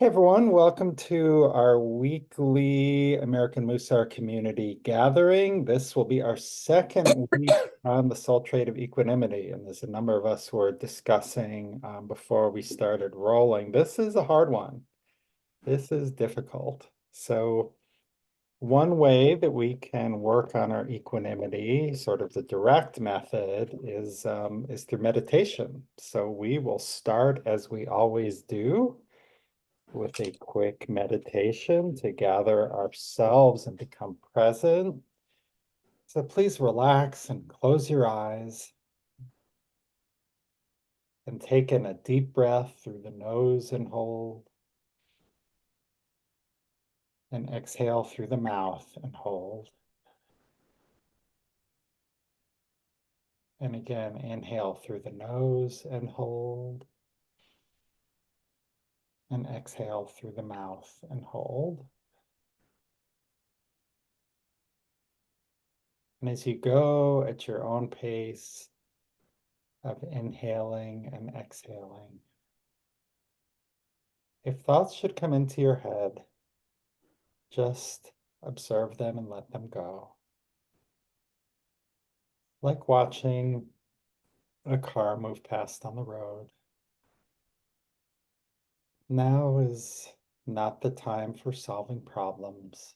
Hey everyone, welcome to our weekly American Mussar community gathering. This will be our second week on the soul trait of equanimity, and there's a number of us who were discussing before we started rolling. This is a hard one. This is difficult. So one way that we can work on our equanimity, sort of the direct method, is through meditation. So we will start as we always do with a quick meditation to gather ourselves and become present. So please relax and close your eyes and take in a deep breath through the nose and hold, and exhale through the mouth and hold. And again, inhale through the nose and hold, and exhale through the mouth and hold. And as you go at your own pace of inhaling and exhaling, if thoughts should come into your head, just observe them and let them go. Like watching a car move past on the road. Now is not the time for solving problems.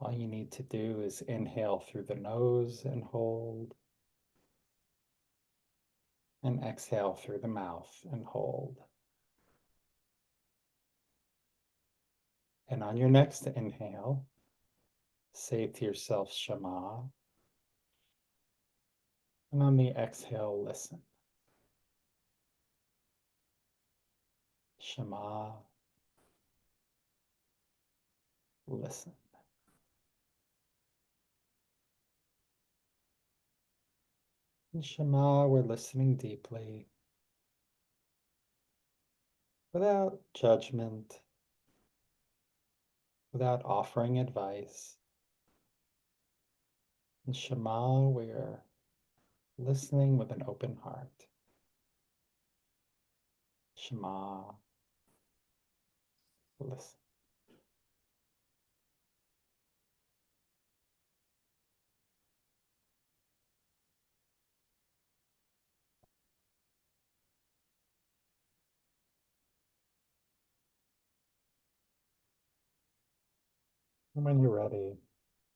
All you need to do is inhale through the nose and hold, and exhale through the mouth and hold. And on your next inhale, say to yourself, Shema. And on the exhale, listen. Shema, listen. In Shema, we're listening deeply, without judgment, without offering advice. In Shema, we're listening with an open heart. Shema, listen. And when you're ready,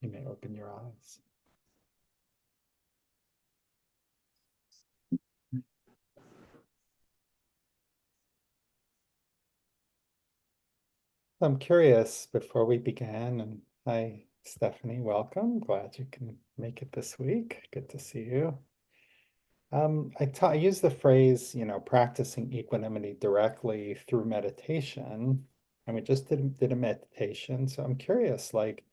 you may open your eyes. I'm curious before we begin, and hi, Stephanie, welcome. Glad you can make it this week. Good to see you. I use the phrase, practicing equanimity directly through meditation, and we just did a meditation. So I'm curious, like,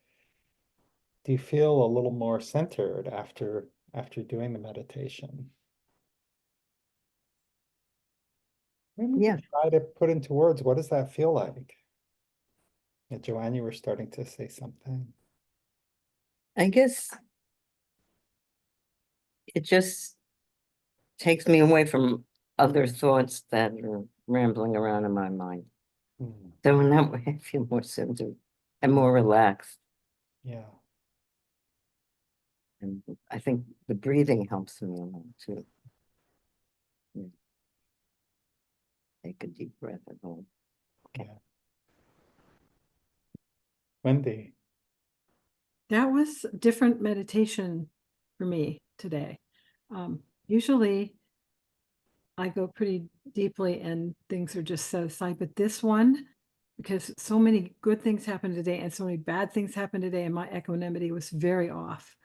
do you feel a little more centered after doing the meditation? Maybe we Yeah, could try to put into words, what does that feel like? Yeah, Joanne, you were starting to say something. I guess it just takes me away from other thoughts that are rambling around in my mind. Hmm. So in that way, I feel more centered and more relaxed. Yeah, And I think the breathing helps me a lot too. Yeah. Take a deep breath and hold. Okay. yeah. Wendy. That was a different meditation for me today. Usually I go pretty deeply and things are just set aside, but this one, because so many good things happened today and so many bad things happened today, and my equanimity was very off.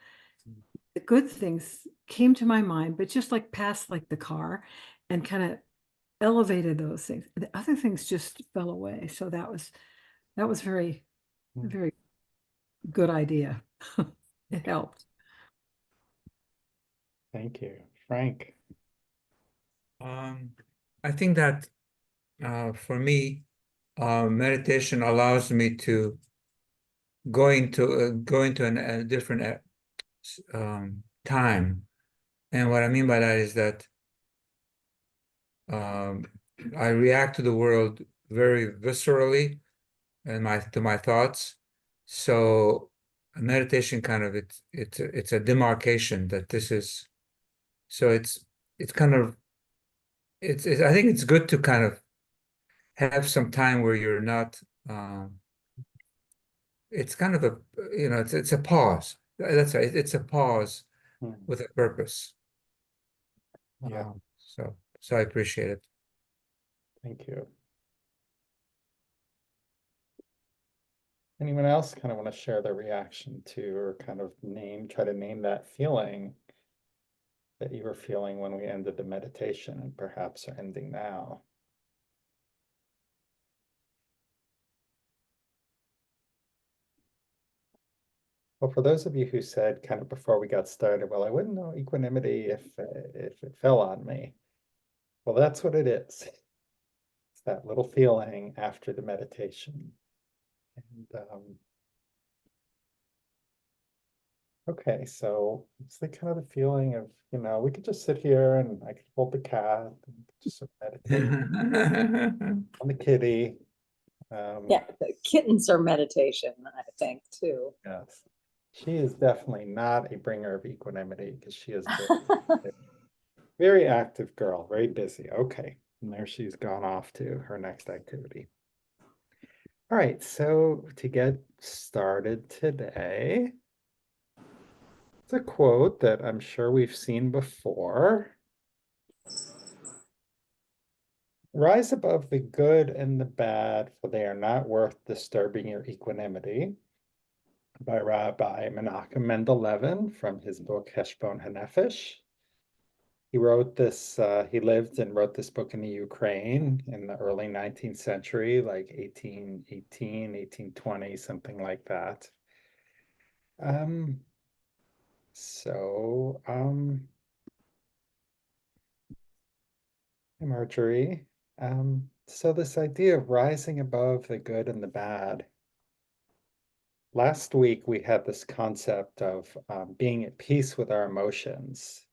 The good things came to my mind, but just like passed like the car and kind of elevated those things. The other things just fell away. So that was Hmm. very good idea. It helped. Thank you. Frank. Um, I think that for me, meditation allows me to go into a different time, and what I mean by that is that um, I react to the world very viscerally and to my thoughts. So meditation kind of it's a demarcation that this is so it's kind of it's I think it's good to kind of have some time where you're not it's kind of a it's a pause. That's right. It's a pause Hmm. with a purpose. Yeah, So I appreciate it. thank you. Anyone else kind of want to share their reaction to or kind of try to name that feeling that you were feeling when we ended the meditation and perhaps are ending now? Well, for those of you who said kind of before we got started, well, I wouldn't know equanimity if it fell on me. Well, that's what it is. It's that little feeling after the meditation. And okay, so it's the kind of the feeling of, we could just sit here and I could hold the cat and just sort of meditate on the kitty. Yeah, the kittens are meditation, I think, too. Yes. She is definitely not a bringer of equanimity because she is very, very active girl, very busy. Okay, and there she's gone off to her next activity. All right, so to get started today, it's a quote that I'm sure we've seen before. Rise above the good and the bad, for they are not worth disturbing your equanimity, by Rabbi Menachem Mendel Levin from his book Heshbon HaNefesh. He wrote this, he lived and wrote this book in the Ukraine in the early 19th century, like 1818, 1820, something like that. So, Marjorie, so this idea of rising above the good and the bad. Last week, we had this concept of being at peace with our emotions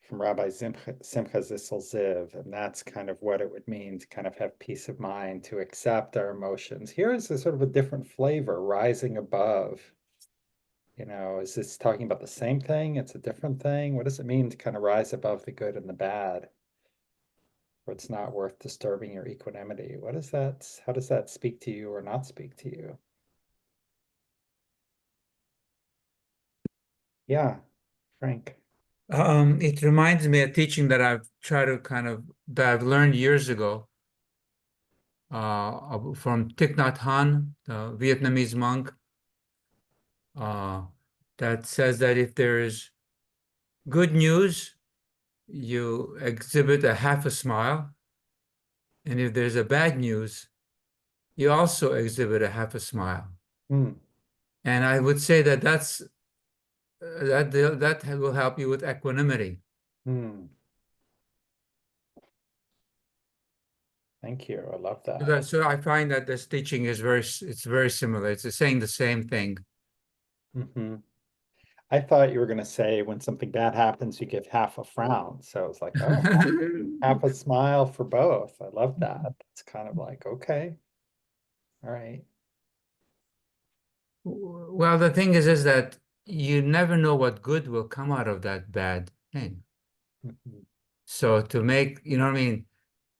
from Rabbi Simcha Zissel Ziv, and that's kind of what it would mean to kind of have peace of mind, to accept our emotions. Here is a sort of a different flavor, rising above. Is this talking about the same thing? It's a different thing? What does it mean to kind of rise above the good and the bad? Or it's not worth disturbing your equanimity. What is that? How does that speak to you or not speak to you? Yeah, Frank. It reminds me of teaching that that I've learned years ago from Thich Nhat Hanh, the Vietnamese monk, that says that if there is good news, you exhibit a half a smile, and if there's a bad news, you also exhibit a half a smile. Hmm. And I would say that that will help you with equanimity. Hmm. Thank you. I love that. So I find that this teaching is it's very similar. It's saying the same thing. Mm-hmm. I thought you were going to say when something bad happens, you give half a frown. So it's like, oh, half a smile for both. I love that. It's kind of like, okay, all right. Well, the thing is that you never know what good will come out of that bad thing. Mhm. So to make, you know what I mean,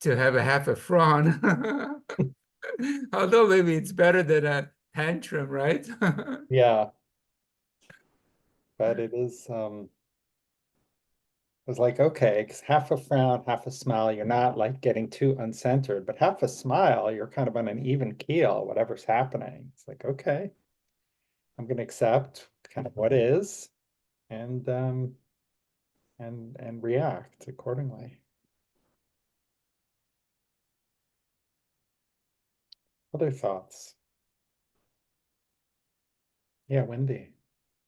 to have a half a frown, although maybe it's better than a tantrum, right? Yeah, but it was like, okay, because half a frown, half a smile, you're not like getting too uncentered, but half a smile, you're kind of on an even keel, whatever's happening. It's like, okay, I'm going to accept kind of what is and react accordingly. Other thoughts? Yeah, Wendy.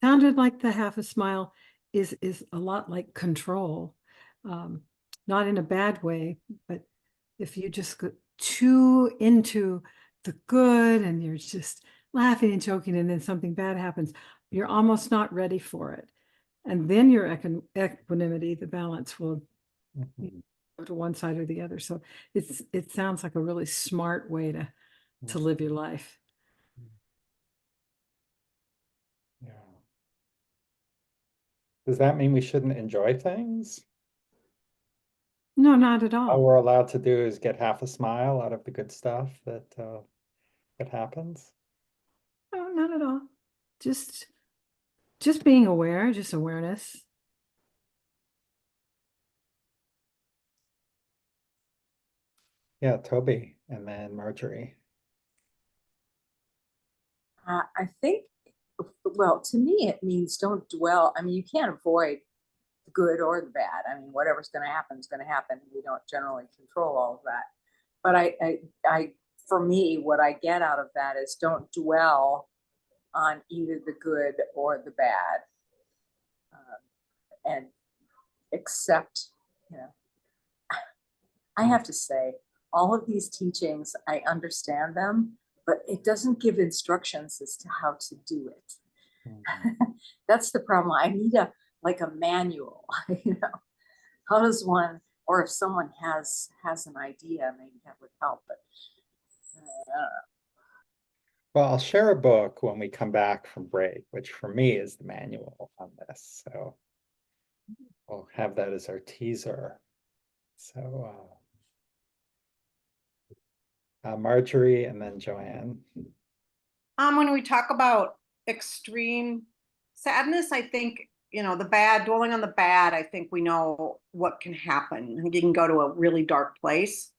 Sounded like the half a smile is a lot like control. Not in a bad way, but if you just go too into the good and you're just laughing and joking and then something bad happens, you're almost not ready for it. And then your equanimity, the balance will Mhm. go to one side or the other. So it sounds like a really smart way to live your life. Yeah. Does that mean we shouldn't enjoy things? No, not at All all. we're allowed to do is get half a smile out of the good stuff that happens. No, not at all. Just being aware, just awareness. Yeah, Toby and then Marjorie. I think, well, to me, it means don't dwell. I mean, you can't avoid the good or the bad. I mean, whatever's going to happen is going to happen. We don't generally control all of that. But for me, what I get out of that is don't dwell on either the good or the bad, and accept, you know, I have to say, all of these teachings, I understand them, but it doesn't give instructions as to how to do it. That's the problem. I need like a manual, you know. How does one, or if someone has an idea, maybe that would help, but Well, I'll share a book when we come back from break, which for me is the manual on this. So we'll have that as our teaser. So Marjorie and then Joanne. When we talk about extreme sadness, I think, the bad, dwelling on the bad, I think we know what can happen. I think you can go to a really dark place.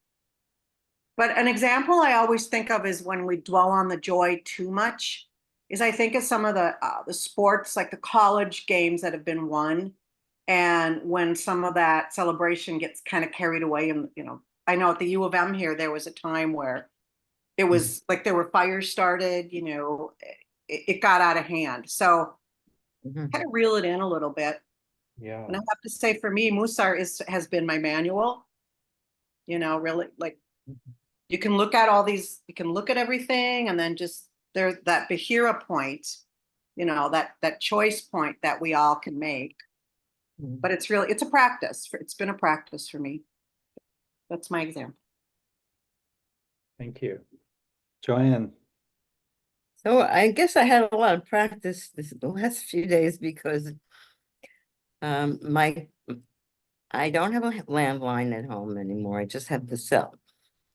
But an example I always think of is when we dwell on the joy too much, is I think of some of the sports, like the college games that have been won. And when some of that celebration gets kind of carried away, and, I know at the U of M here, there was a time where it was like there were fires started, it got out of hand. So Mhm. kind of reel it in a little bit. Yeah. And I have to say, for me, Mussar has been my manual, really, like, you can look at you can look at everything, and then just there's that Bahira point, that choice point that we all can make. Mhm. But it's a practice. It's been a practice for me. That's my example. Thank you. Joanne. So I guess I had a lot of practice the last few days because I don't have a landline at home anymore. I just have the cell.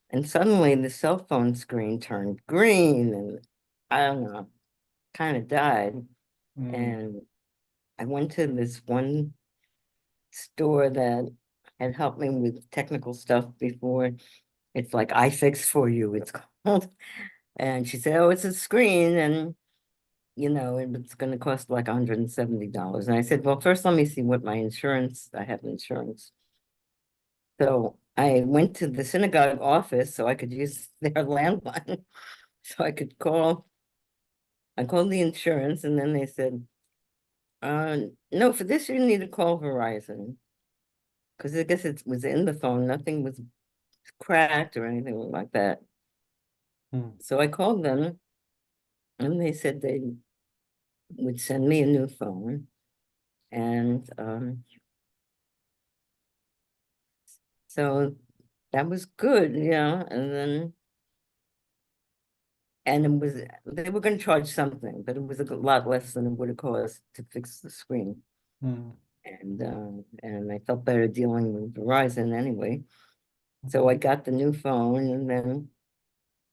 And suddenly the cell phone screen turned green and I don't know, kind of died. Mm, And I went to this one store that had helped me with technical stuff before. It's like iFix for you, it's called. And she said, oh, it's a screen and it's going to cost like $170. And I said, well, first let me see what I have insurance. So I went to the synagogue office so I could use their landline. So I could call. I called the insurance and then they said, no, for this you need to call Verizon. Because I guess it was in the phone. Nothing was cracked or anything like that. mm, So I called them and they said they would send me a new phone. And so that was good, and it was they were going to charge something, but it was a lot less than it would have cost to fix the screen. mm, And I felt better dealing with Verizon anyway. So I got the new phone, and then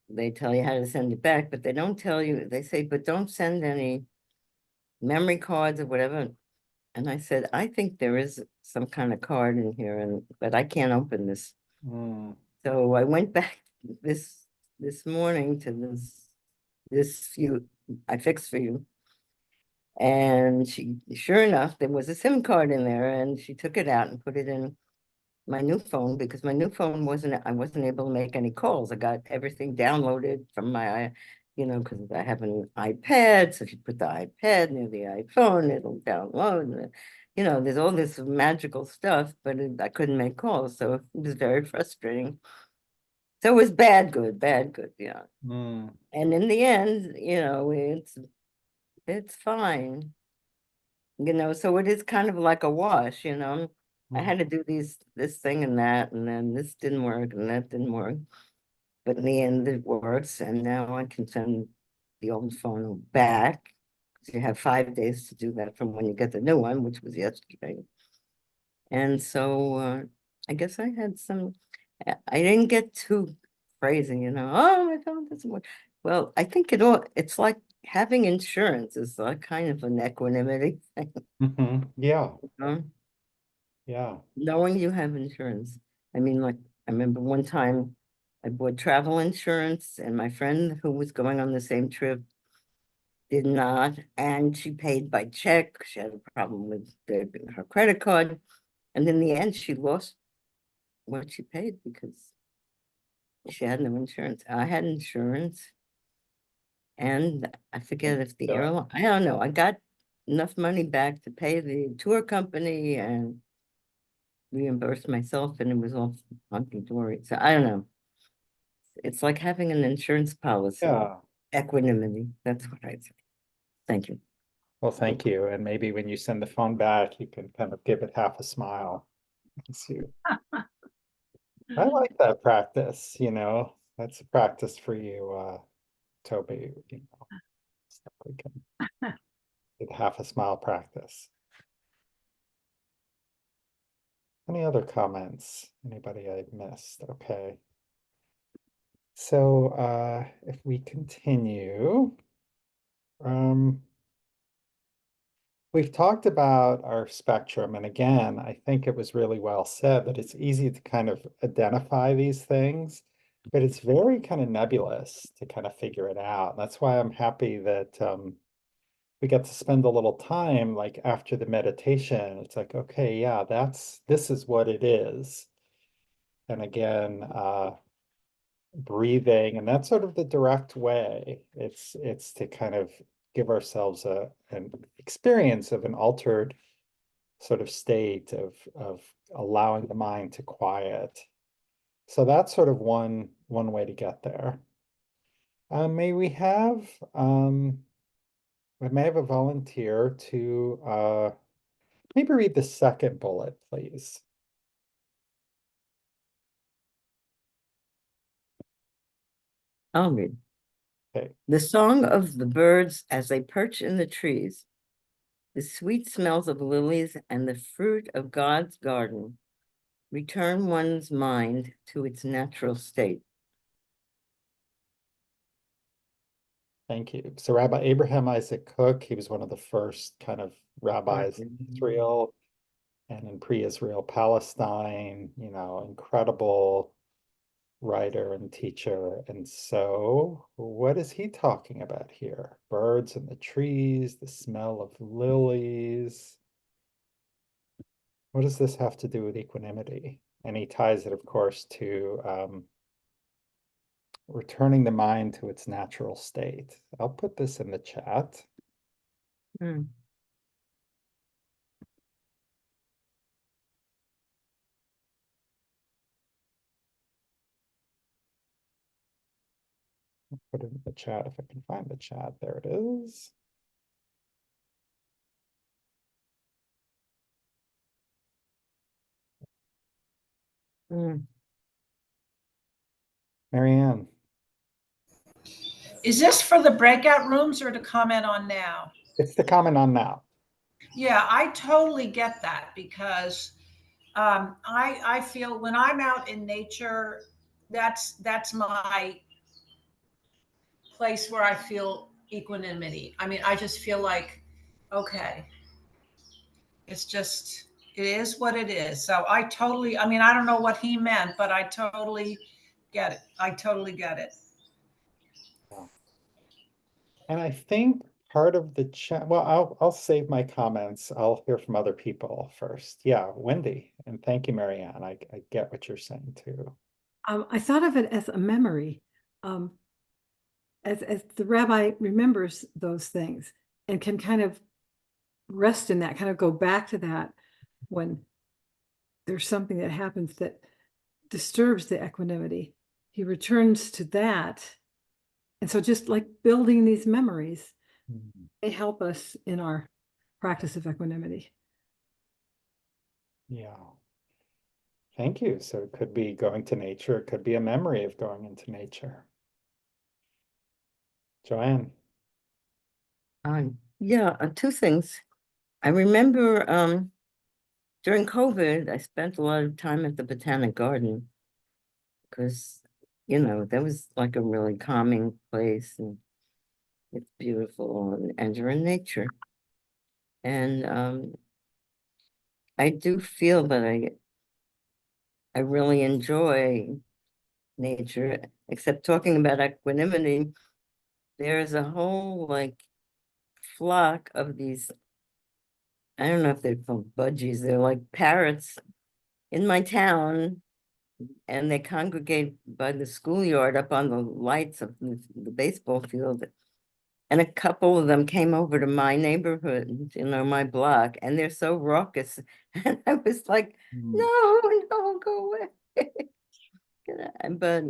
they tell you how to send it back, but they don't tell you. They say, but don't send any memory cards or whatever. And I said, I think there is some kind of card in here, but I can't open this. mm. So I went back this morning to this I fixed for you. And sure enough, there was a SIM card in there, and she took it out and put it in my new phone because my new phone I wasn't able to make any calls. I got everything downloaded from my, because I have an iPad. So if you put the iPad near the iPhone, it'll download. There's all this magical stuff, but I couldn't make calls. So it was very frustrating. So it was bad, good, yeah. Mm. And in the end, it's fine. So it is kind of like a wash, I had to do this thing and that, and then this didn't work and that didn't work. But in the end, it works, and now I can send the old phone back. So you have 5 days to do that from when you get the new one, which was yesterday. And so I guess I had some, I didn't get too crazy, you know, oh, my phone doesn't work. Well, I think it's like having insurance is like kind of an equanimity thing, Yeah, you know? yeah. Knowing you have insurance. I mean, like, I remember one time I bought travel insurance and my friend who was going on the same trip did not, and she paid by check. She had a problem with her credit card. And in the end, she lost what she paid because she had no insurance. I had insurance. And I forget if the Yeah. airline, I don't know, I got enough money back to pay the tour company and reimburse myself, and it was all hunky-dory. So I don't know. It's like having an insurance policy. Yeah. Equanimity, that's what I say. Thank you. Well, thank you. And maybe when you send the phone back, you can kind of give it half a smile. I like that practice, you know. That's a practice for you, Toby, you know. So we can get half a smile practice. Any other comments? Anybody I missed? Okay. So if we continue, we've talked about our spectrum, and again, I think it was really well said that it's easy to kind of identify these things, but it's very kind of nebulous to kind of figure it out. That's why I'm happy that we get to spend a little time like after the meditation. It's like, okay, yeah, this is what it is. And again, breathing, and that's sort of the direct way. It's to kind of give ourselves an experience of an altered sort of state of allowing the mind to quiet. So that's sort of one way to get there. May we have we may have a volunteer to maybe read the second bullet, please. I'll read. Okay. The song of the birds as they perch in the trees, the sweet smells of lilies and the fruit of God's garden return one's mind to its natural state. Thank you. So Rabbi Abraham Isaac Cook, he was one of the first kind of rabbis in Israel and in pre-Israel Palestine, you know, incredible writer and teacher. And so what is he talking about here? Birds in the trees, the smell of lilies. What does this have to do with equanimity? And he ties it, of course, to returning the mind to its natural state. I'll put this in the chat. Mm. Put it in the chat if I can find the chat. There it is. Mm. Marianne. Is this for the breakout rooms or to comment on now? It's the comment on now. Yeah, I totally get that because I feel when I'm out in nature, that's my place where I feel equanimity. I mean, I just feel like, okay, it's just, it is what it is. So I totally, I mean, I don't know what he meant, but I totally get it. I totally get it. Yeah. And I think part of the chat, well, I'll save my comments. I'll hear from other people first. Yeah, Wendy, and thank you, Marianne. I get what you're saying too. I thought of it as a memory, as the rabbi remembers those things and can kind of rest in that, kind of go back to that when there's something that happens that disturbs the equanimity. He returns to that. And so just like building these memories, they help us in our practice of equanimity. Yeah. Thank you. So it could be going to nature, it could be a memory of going into nature. Joanne. Yeah, two things. I remember during COVID, I spent a lot of time at the Botanic Garden because, that was like a really calming place and it's beautiful and you're in nature. And I do feel that I really enjoy nature, except talking about equanimity, there's a whole like flock of these, I don't know if they're called budgies, they're like parrots in my town, and they congregate by the schoolyard up on the lights of the baseball field. And a couple of them came over to my neighborhood, my block, and they're so raucous. And I was like, no, go away. But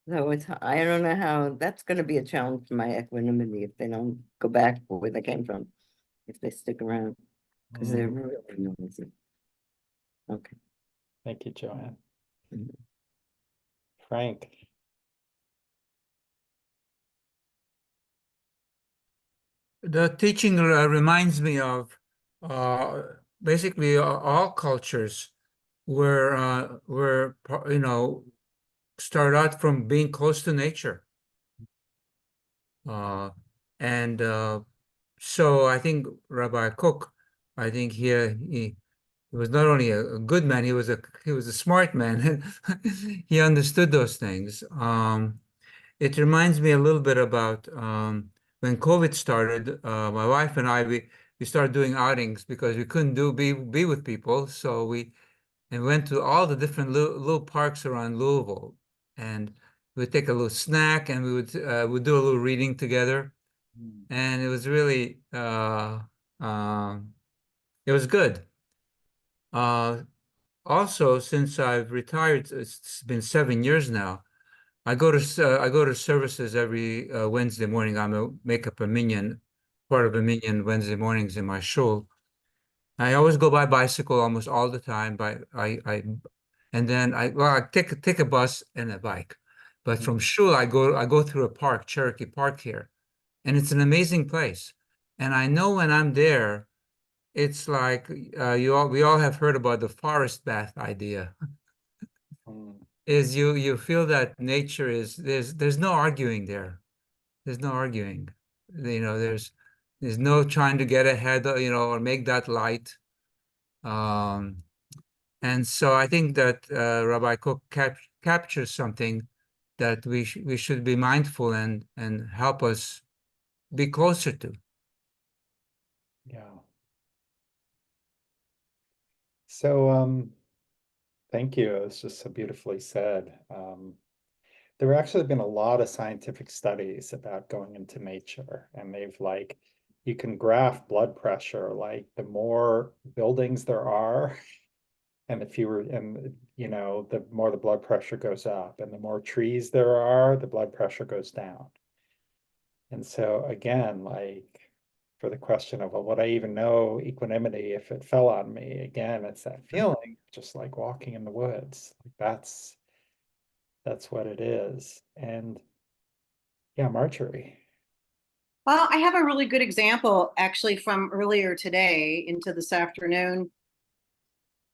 so I don't know how that's going to be a challenge to my equanimity if they don't go back where they came from, if they stick around, because they're really noisy. Okay. Thank you, Joanne. Mhm. Frank. The teaching reminds me of basically all cultures where start out from being close to nature. And so I think Rabbi Cook, I think he was not only a good man, he was a smart man. He understood those things. It reminds me a little bit about when COVID started. My wife and I we started doing outings because we couldn't be with people, so we went to all the different little parks around Louisville, and we'd take a little snack and we'd do a little reading together, and it was really it was good. Also, since I've retired, it's been 7 years now. I go to services every Wednesday morning. I'm a makeup a minyan, part of a minyan Wednesday mornings in my shul. I always go by bicycle almost all the time. And then I take a bus and a bike. But from shul, I go through a park, Cherokee Park here, and it's an amazing place. And I know when I'm there, it's like we all have heard about the forest bath idea. Is you feel that nature is there's no arguing there. There's no arguing. There's no trying to get ahead, or make that light. And so I think that Rabbi Cook captures something that we should be mindful and help us be closer to. Yeah. So thank you. It was just so beautifully said. There have actually been a lot of scientific studies about going into nature, and they've you can graph blood pressure, like the more buildings there are, and the fewer, and the more the blood pressure goes up, and the more trees there are, the blood pressure goes down. And so again, for the question of, well, would I even know equanimity if it fell on me? Again, it's that feeling, just like walking in the woods. That's what it is. And yeah, Marjorie. Well, I have a really good example actually from earlier today into this afternoon.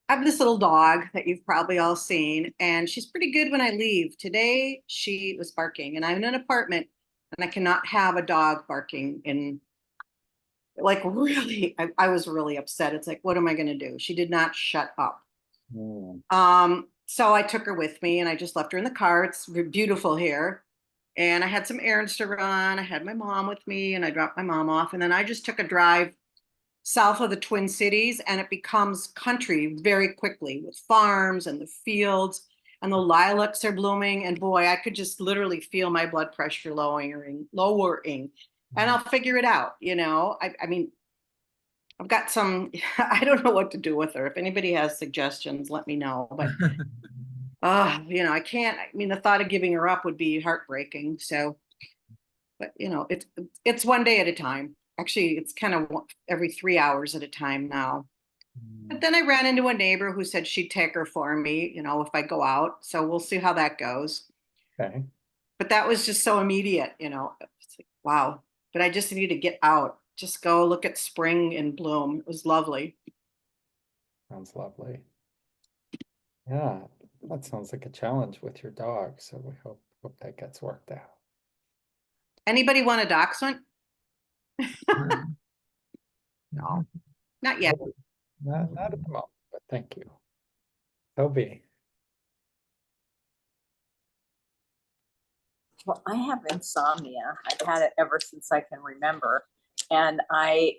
I have this little dog that you've probably all seen, and she's pretty good when I leave. Today, she was barking, and I'm in an apartment, and I cannot have a dog barking in, like, really, I was really upset. It's like, what am I going to do? She did not shut up. So I took her with me, and I just left her in the car. It's beautiful here. And I had some errands to run. I had my mom with me, and I dropped my mom off. And then I just took a drive south of the Twin Cities, and it becomes country very quickly with farms and the fields, and the lilacs are blooming. And boy, I could just literally feel my blood pressure lowering. And I'll figure it out. I mean, I've got some, I don't know what to do with her. If anybody has suggestions, let me know. But I can't, the thought of giving her up would be heartbreaking. So, but it's one day at a time. Actually, it's kind of every 3 hours at a time now. But then I ran into a neighbor who said she'd take her for me, you know, if I go out. So we'll see how that goes. Okay. But that was just so immediate, you know. It's like, wow. But I just need to get out. Just go look at spring in bloom. It was lovely. Sounds lovely. Yeah, that sounds like a challenge with your dog, so we hope that gets worked out. Anybody want a dachshund? Mhm. No, not yet. Not at the moment, but thank you. Toby. Well, I have insomnia. I've had it ever since I can remember. And I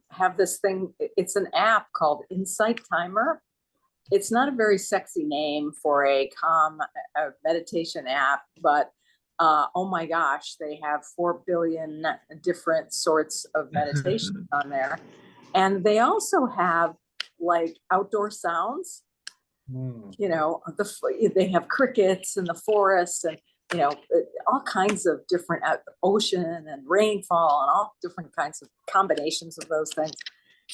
have this thing, it's an app called Insight Timer. It's not a very sexy name for a calm meditation app, but oh my gosh, they have 4 billion different sorts of meditations on there. And they also have like outdoor sounds. You know, they have crickets in the forest and, you know, all kinds of different ocean and rainfall and all different kinds of combinations of those things.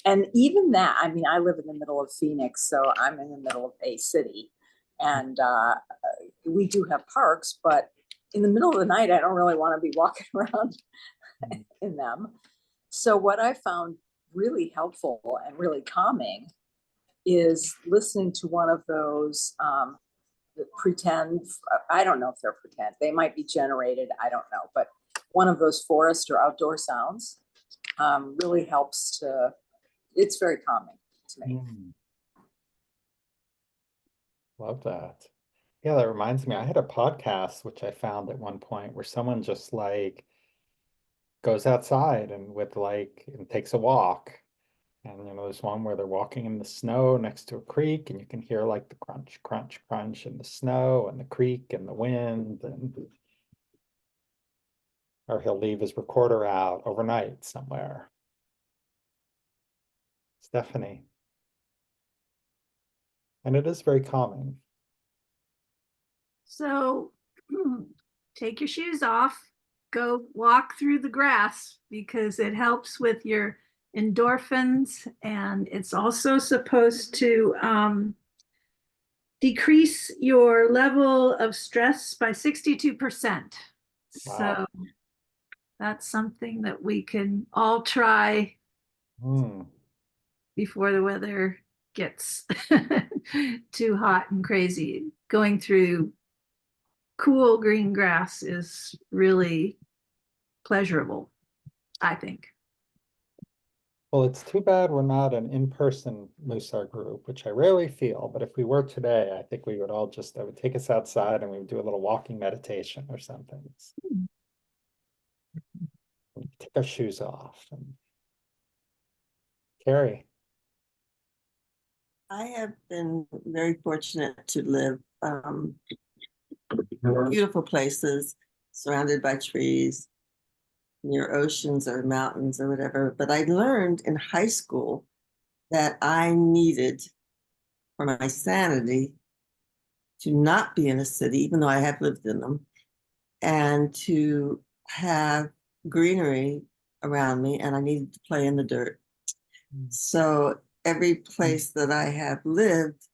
And even that, I mean, I live in the middle of Phoenix, so I'm in the middle of a city. And we do have parks, but in the middle of the night, I don't really want to be walking around in them. So what I found really helpful and really calming is listening to one of those pretend, I don't know if they're pretend, they might be generated, I don't know, but one of those forest or outdoor sounds really helps to, it's very calming to me. Love that. Yeah, that reminds me, I had a podcast which I found at one point where someone just like goes outside and with like and takes a walk. And you know, there's one where they're walking in the snow next to a creek, and you can hear like the crunch, crunch, crunch in the snow and the creek and the wind, and or he'll leave his recorder out overnight somewhere. Stephanie. And it is very calming. So take your shoes off, go walk through the grass because it helps with your endorphins, and it's also supposed to decrease your level of stress by 62%. Wow. So that's something that we can all try before the weather gets too hot and crazy. Going through cool green grass is really pleasurable, I think. Well, it's too bad we're not an in-person Mussar group, which I rarely feel, but if we were today, I think we would all just, I would take us outside and we would do a little walking meditation or something. Take our shoes off. And Carrie. I have been very fortunate to live beautiful places, surrounded by trees, near oceans or mountains or whatever. But I learned in high school that I needed, for my sanity, to not be in a city, even though I have lived in them, and to have greenery around me, and I needed to play in the dirt. So every place that I have lived,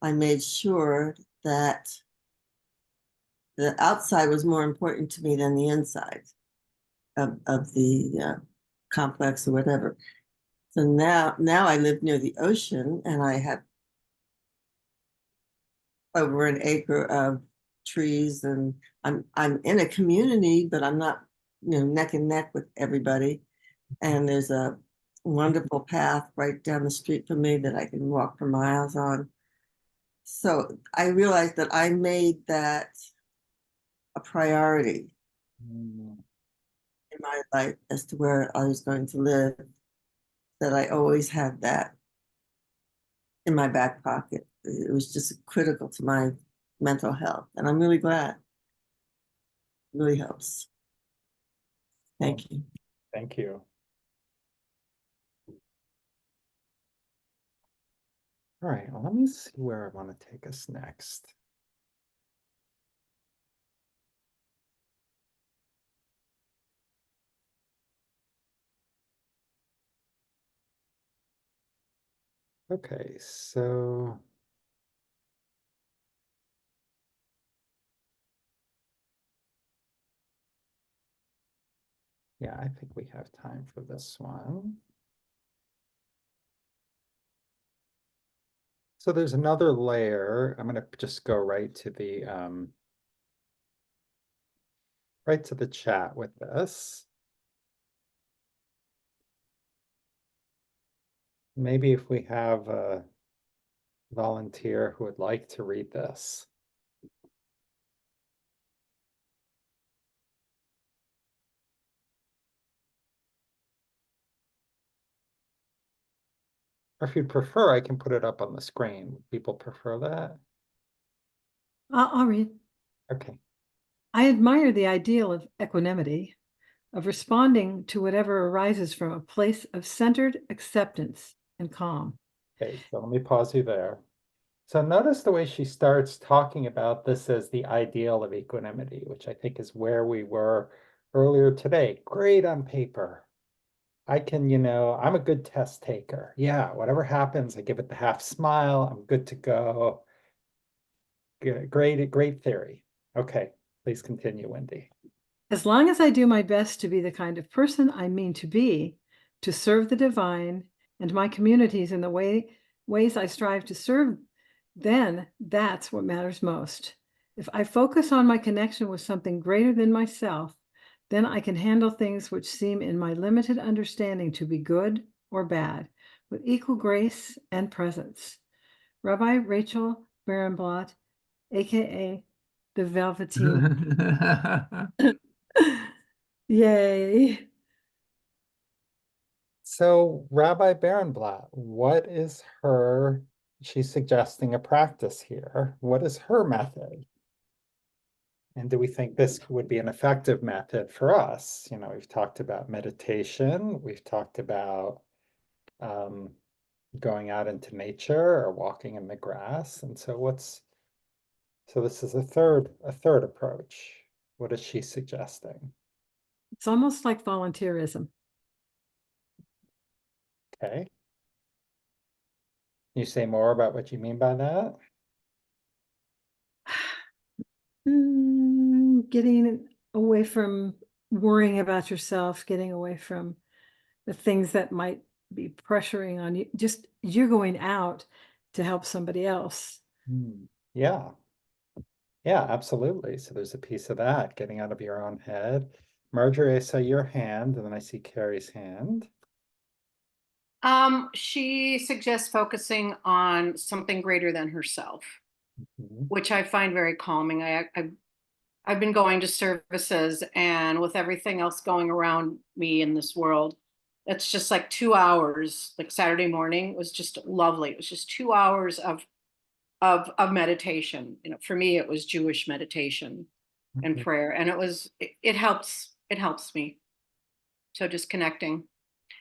I made sure that the outside was more important to me than the inside of the complex or whatever. So now I live near the ocean, and I have over an acre of trees, and I'm in a community, but I'm not, you know, neck and neck with everybody. And there's a wonderful path right down the street from me that I can walk for miles on. So I realized that I made that a priority in my life as to where I was going to live, that I always had that in my back pocket. It was just critical to my mental health. And I'm really glad. It really helps. Thank you. Thank you. All right, well, let me see where I want to take us next. Okay, so yeah, I think we have time for this one. So there's another layer. I'm going to just go right to the chat with this. Maybe if we have a volunteer who would like to read this. Or if you'd prefer, I can put it up on the screen. Would people prefer that? I'll read. Okay. I admire the ideal of equanimity, of responding to whatever arises from a place of centered acceptance and calm. Okay, so let me pause you there. So notice the way she starts talking about this as the ideal of equanimity, which I think is where we were earlier today. Great on paper. I can, I'm a good test taker. Yeah, whatever happens, I give it the half smile. I'm good to go. Great theory. Okay, please continue, Wendy. As long as I do my best to be the kind of person I mean to be, to serve the divine and my communities in the ways I strive to serve, then that's what matters most. If I focus on my connection with something greater than myself, then I can handle things which seem in my limited understanding to be good or bad with equal grace and presence. Rabbi Rachel Barenblatt, aka the Velveteen. Yay. So Rabbi Barenblatt, she's suggesting a practice here. What is her method? And do we think this would be an effective method for us? We've talked about meditation. We've talked about going out into nature or walking in the grass. And so this is a third approach. What is she suggesting? It's almost like volunteerism. Okay. Can you say more about what you mean by that? Getting away from worrying about yourself, getting away from the things that might be pressuring on you. Just you're going out to help somebody else. Yeah. Yeah, absolutely. So there's a piece of that, getting out of your own head. Marjorie, I saw your hand, and then I see Carrie's hand. She suggests focusing on something greater than herself, Mhm. which I find very calming. I've been going to services, and with everything else going around me in this world, it's just like 2 hours. Like Saturday morning was just lovely. It was just 2 hours of meditation. For me, it was Jewish meditation and Mhm. prayer, and it helps me. So just connecting.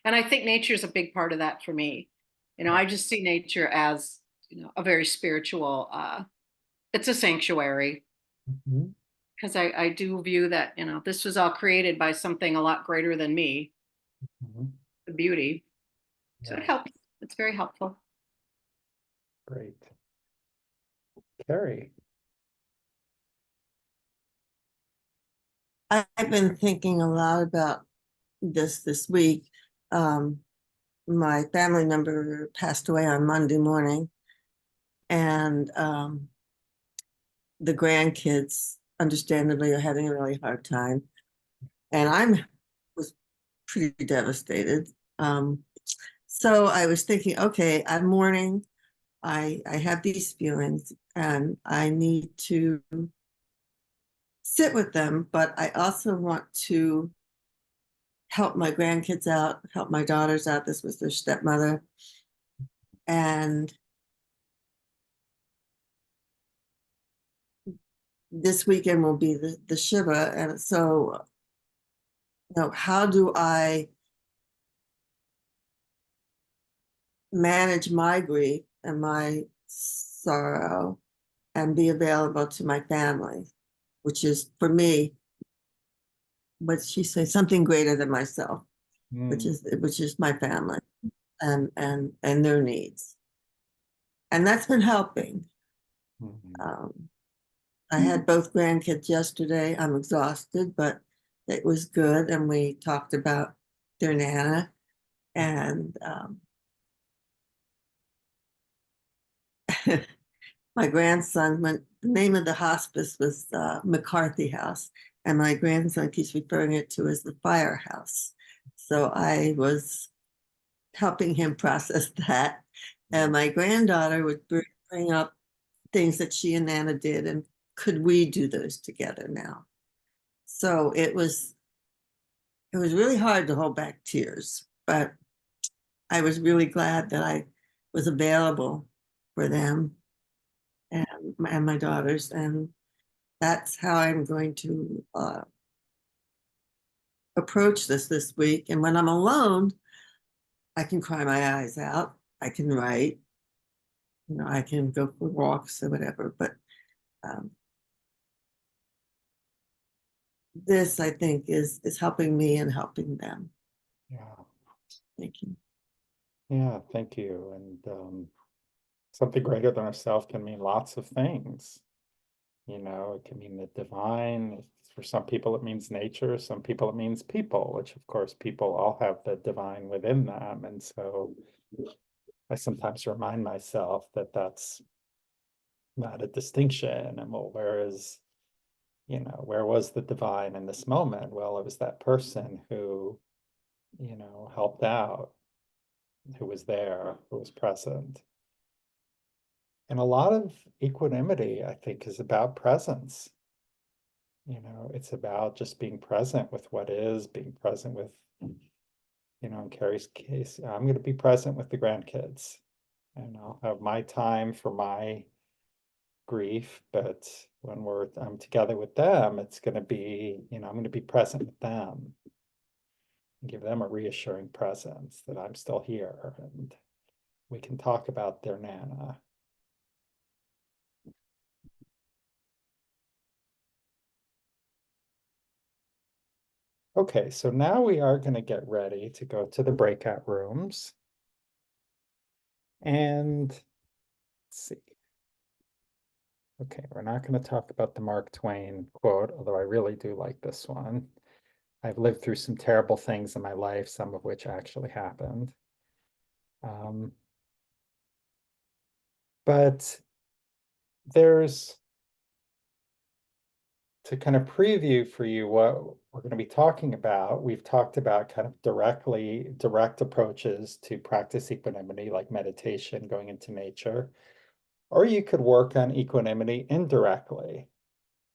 And I think nature is a big part of that for me. I just see nature as, a very spiritual, it's a sanctuary, Mhm. because I do view that, this was all created by something a lot greater than me, Mhm. the beauty. So it Yeah, helps. It's very helpful. great. Carrie. I've been thinking a lot about this week. My family member passed away on Monday morning, and the grandkids, understandably, are having a really hard time, and was pretty devastated. So I was thinking, okay, I'm mourning. I have these feelings, and I need to sit with them, but I also want to help my grandkids out, help my daughters out. This was their stepmother. And this weekend will be the Shiva. And so, how do I manage my grief and my sorrow and be available to my family, which is for me, what she say, something greater than myself, which is my family and their needs. And that's been helping. Mhm. I had both grandkids yesterday. I'm exhausted, but it was good. And we talked about their Nana. And my grandson went, the name of the hospice was McCarthy House. And my grandson keeps referring it to as the firehouse. So I was helping him process that. And my granddaughter would bring up things that she and Nana did, and could we do those together now? So it was really hard to hold back tears, but I was really glad that I was available for them and my daughters, and that's how I'm going to approach this week. And when I'm alone, I can cry my eyes out. I can write. You know, I can go for walks or whatever. But um, this, I think, is helping me and helping them. Yeah, Thank you. yeah, thank you. And something greater than ourselves can mean lots of things. You know, it can mean the divine. For some people, it means nature. Some people, it means people, which of course, people all have the divine within them. And so I sometimes remind myself that that's not a distinction. And well, where was the divine in this moment? Well, it was that person who, helped out, who was there, who was present. And a lot of equanimity, I think, is about presence. It's about just being present with what is, being present with, in Carrie's case, I'm going to be present with the grandkids, and I'll have my time for my grief, but when I'm together with them, it's going to be, I'm going to be present with them and give them a reassuring presence that I'm still here and we can talk about their Nana. Okay, so now we are going to get ready to go to the breakout rooms. And let's see. Okay, we're not going to talk about the Mark Twain quote, although I really do like this one. I've lived through some terrible things in my life, some of which actually happened. But there's, to kind of preview for you what we're going to be talking about, we've talked about kind of direct approaches to practice equanimity, like meditation, going into nature, or you could work on equanimity indirectly.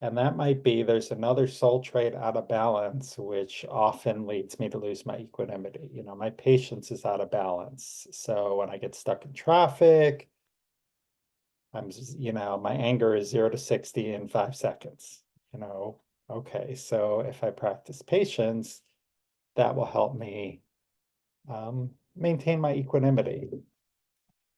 And that might be there's another soul trait out of balance, which often leads me to lose my equanimity. My patience is out of balance. So when I get stuck in traffic, my anger is 0 to 60 in 5 seconds. Okay, so if I practice patience, that will help me maintain my equanimity.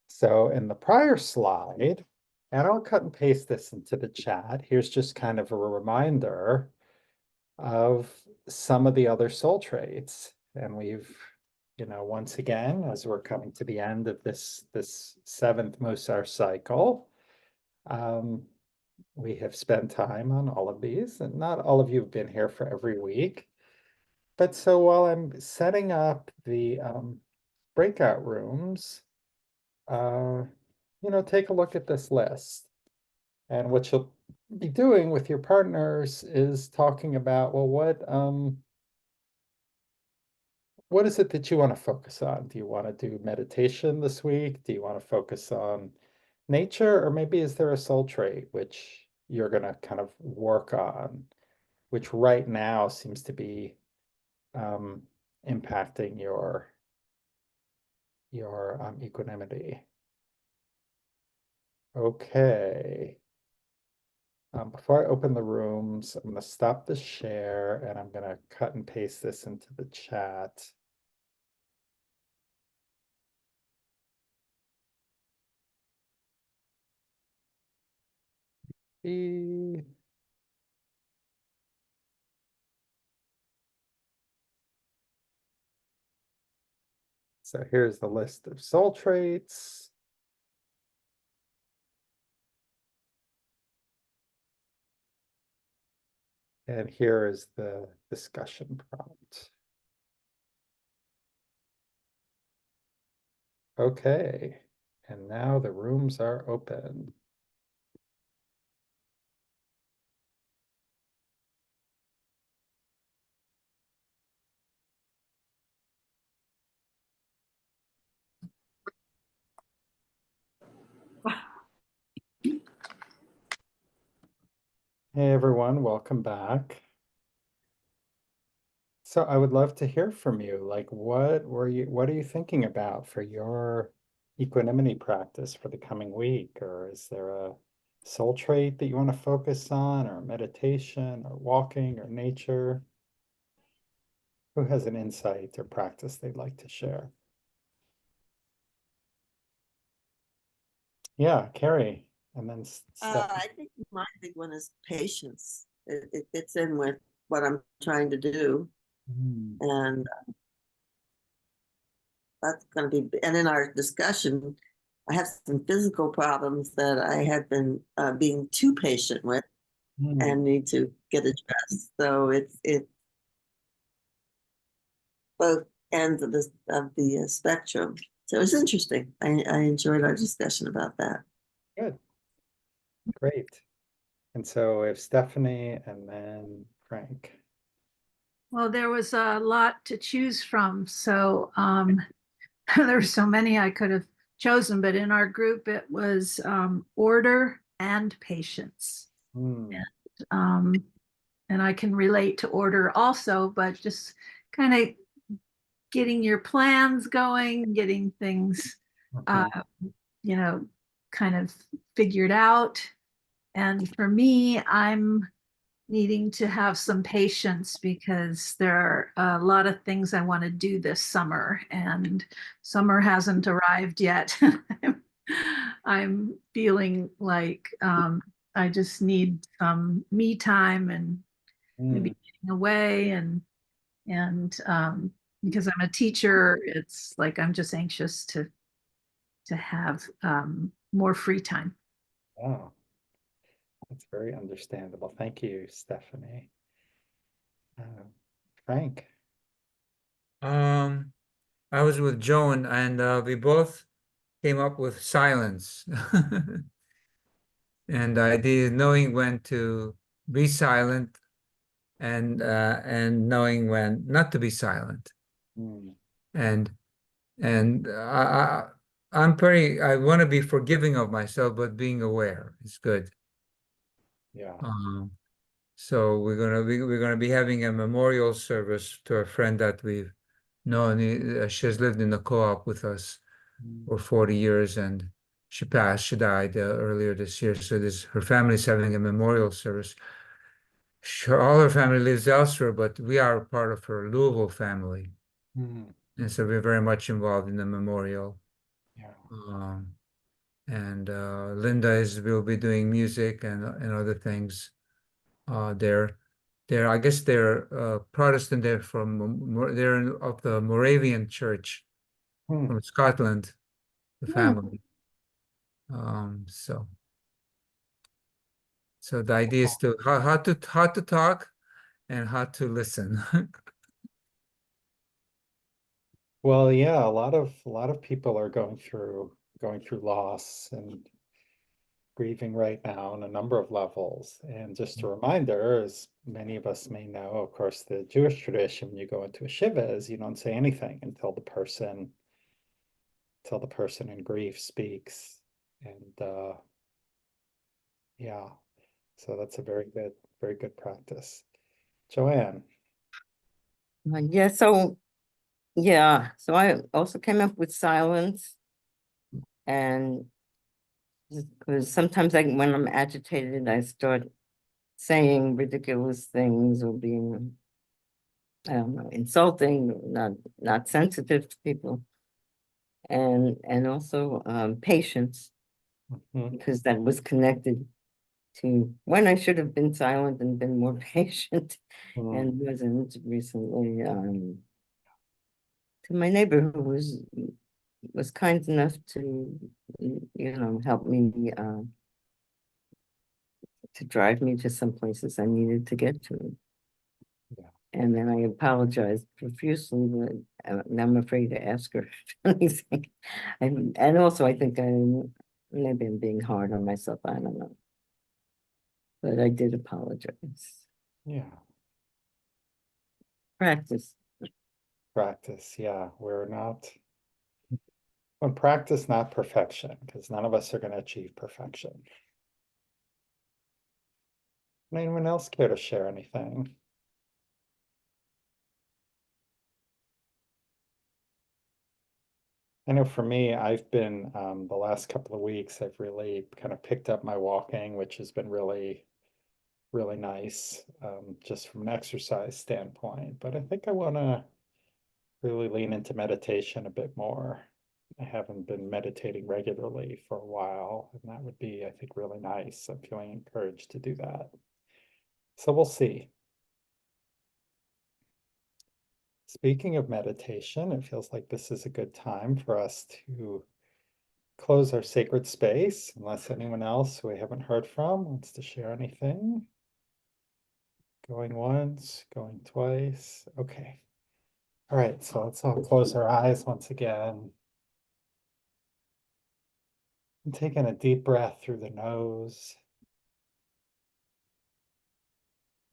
So in the prior slide, and I'll cut and paste this into the chat, here's just kind of a reminder of some of the other soul traits. And we've, once again, as we're coming to the end of this 7th Mussar cycle, we have spent time on all of these, and not all of you have been here for every week. But so while I'm setting up the breakout rooms, take a look at this list. And what you'll be doing with your partners is talking about, well, what is it that you want to focus on? Do you want to do meditation this week? Do you want to focus on nature? Or maybe is there a soul trait which you're going to kind of work on, which right now seems to be impacting your equanimity? Okay. Before I open the rooms, I'm going to stop the share and I'm going to cut and paste this into the chat. So here's the list of soul traits. And here is the discussion prompt. Okay, and now the rooms are open. Hey everyone, welcome back. So I would love to hear from you. Like, what are you thinking about for your equanimity practice for the coming week? Or is there a soul trait that you want to focus on, or meditation, or walking, or nature? Who has an insight or practice they'd like to share? Yeah, Carrie, and then Steph. I think my big one is patience. It fits in with what I'm trying to do. Mm, And that's going to be, and in our discussion, I have some physical problems that I have been being too patient with and need to get addressed. So it's both ends of the spectrum. So it's interesting. I enjoyed our discussion about that. Good, great. And so if Stephanie and then Frank. Well, there was a lot to choose from. So there were so many I could have chosen, but in our group, it was order and patience. Mm, And I can relate to order also, but just kind of getting your plans going, getting things, mhm, you know, kind of figured out. And for me, I'm needing to have some patience because there are a lot of things I want to do this summer, and summer hasn't arrived yet. I'm feeling like I just need some me time and maybe mm, getting away and because I'm a teacher, it's like I'm just anxious to have more free time. wow, that's very understandable. Thank you, Stephanie. Frank. I was with Joan, and we both came up with silence. And the idea is knowing when to be silent and knowing when not to be silent. Mm, And I want to be forgiving of myself, but being aware is good. yeah. Um, so we're gonna be having a memorial service to a friend that we've known. She has lived in the co-op with us Mm, for 40 years, and she passed. She died earlier this year. So her family's having a memorial service. All her family lives elsewhere, but we are part of her Louisville family, mm, and so we're very much involved in the memorial. yeah. Um, and Linda will be doing music and other things. They're I guess they're Protestant. They're of the Moravian Church Mm, from Scotland, the Hmm. family. So the idea is to how to talk and how to listen. well, yeah, a lot of people are going through loss and grieving right now on a number of levels. And just a reminder, as many of us may know, of course, the Jewish tradition, when you go into a shiva, is you don't say anything until the person in grief speaks. And yeah, so that's a very good practice. Joanne. Yeah, so yeah, so I also came up with silence, and because sometimes when I'm agitated, I start saying ridiculous things or being, I don't know, insulting, not sensitive to people, and also patience, Mhm, because that was connected to when I should have been silent and been more patient, mm, and wasn't recently. To my neighbor who was kind enough to help me to drive me to some places I needed to get to. Yeah. And then I apologized profusely, but I'm afraid to ask her anything. And also I think maybe I'm being hard on myself, I don't know. But I did apologize. Yeah. Practice. Practice. Yeah. When practice, not perfection, because none of us are going to achieve perfection. Anyone else care to share anything? I know for me, I've been, the last couple of weeks, I've really kind of picked up my walking, which has been really, really nice, just from an exercise standpoint. But I think I want to really lean into meditation a bit more. I haven't been meditating regularly for a while, and that would be, I think, really nice. I'm feeling encouraged to do that. So we'll see. Speaking of meditation, it feels like this is a good time for us to close our sacred space, unless anyone else who we haven't heard from wants to share anything. Going once, going twice. Okay. All right, so let's all close our eyes once again. And taking a deep breath through the nose.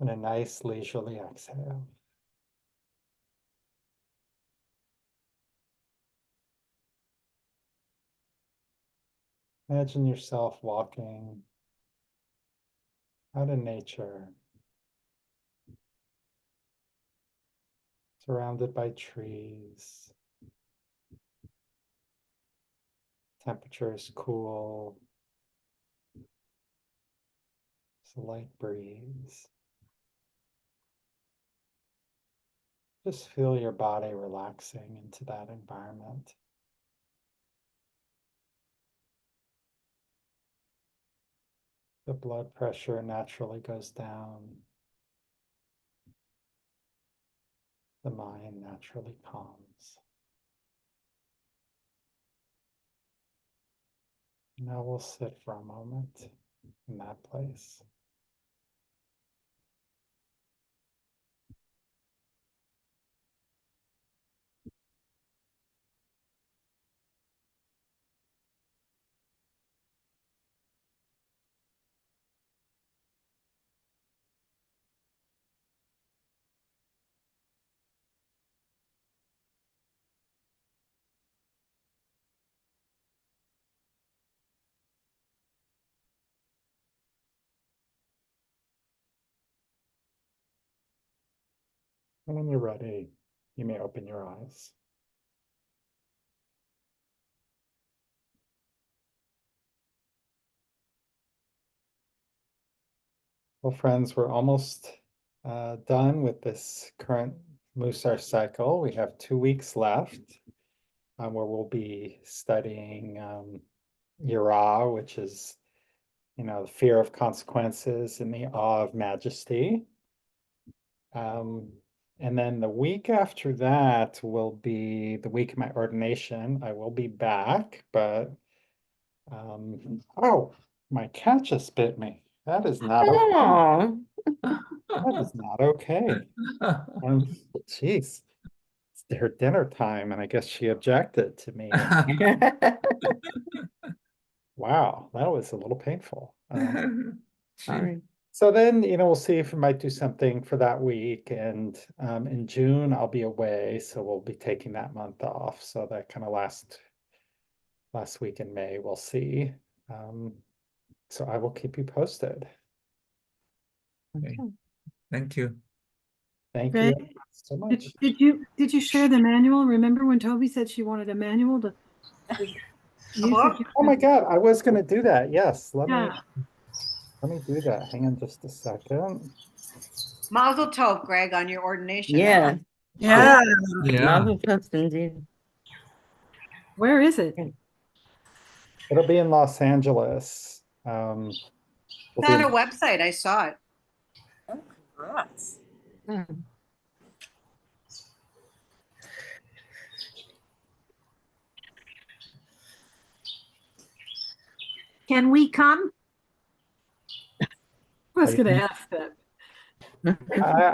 And a nice leisurely exhale. Imagine yourself walking out in nature, surrounded by trees. Temperature is cool. It's a light breeze. Just feel your body relaxing into that environment. The blood pressure naturally goes down. The mind naturally calms. Now we'll sit for a moment in that place. And when you're ready, you may open your eyes. Well, friends, we're almost done with this current Mussar cycle. We have 2 weeks left where we'll be studying Yara, which is, the fear of consequences and the awe of majesty. And then the week after that will be the week of my ordination. I will be back, but oh, my cat just bit me. That is not okay. Oh. That is not okay. Geez, it's their dinner time, and I guess she objected to me. Wow, that was a little painful. Sorry. So then, we'll see if we might do something for that week. And in June, I'll be away, so we'll be taking that month off. So that kind of last week in May, we'll see. So I will keep you posted. Okay. Thank you. Thank Greg, you so much. Did you share the manual? Remember when Toby said she wanted a manual to use book? it? Oh my God, I was going to do that. Yes, let Yeah. me do that. Hang on just a second. Mazel tov, Greg, on your ordination. Yeah. Yeah. Yeah. Mazel tov, indeed. Where is it? It'll be in Los Angeles. It's We'll on be a website. I saw it. Oh, congrats. Hmm. Can we come? was Are you gonna gonna- ask that.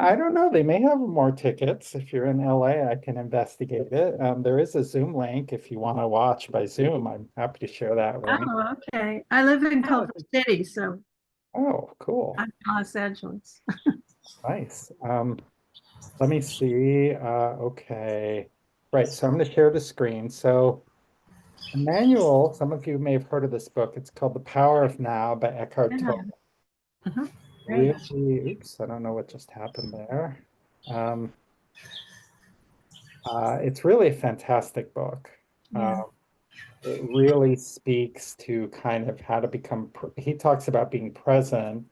I don't know. They may have more tickets. If you're in LA, I can investigate it. There is a Zoom link if you want to watch by Zoom. I'm happy to share that link. Oh, okay. I live in Culver City, so Oh, cool. I'm in Los Angeles. Nice. Let me see. Okay. Right. So I'm going to share the screen. So Emmanuel, some of you may have heard of this book. It's called The Power of Now by Eckhart Yeah. Tolle. Uh-huh. Great. Really, oops, I don't know what just happened there. It's really a fantastic book. Yeah. It really speaks to kind of how to become, he talks about being present,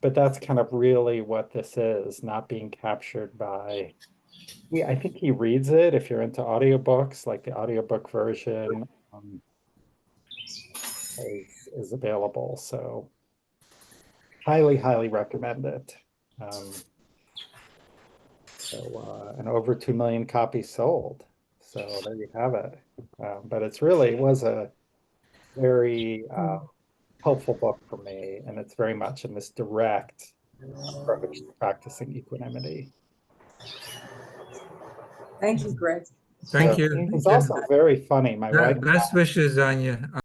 but that's kind of really what this is, not being captured by, yeah, I think he reads it if you're into audiobooks, like the audiobook version is available. So highly, highly recommend it. And over 2 million copies sold. So there you have it. But it was a very helpful book for me, and it's very much in this direct approach to practicing equanimity. Thank you, Greg. Thank So you. it's also very funny. My wife Best wishes on you.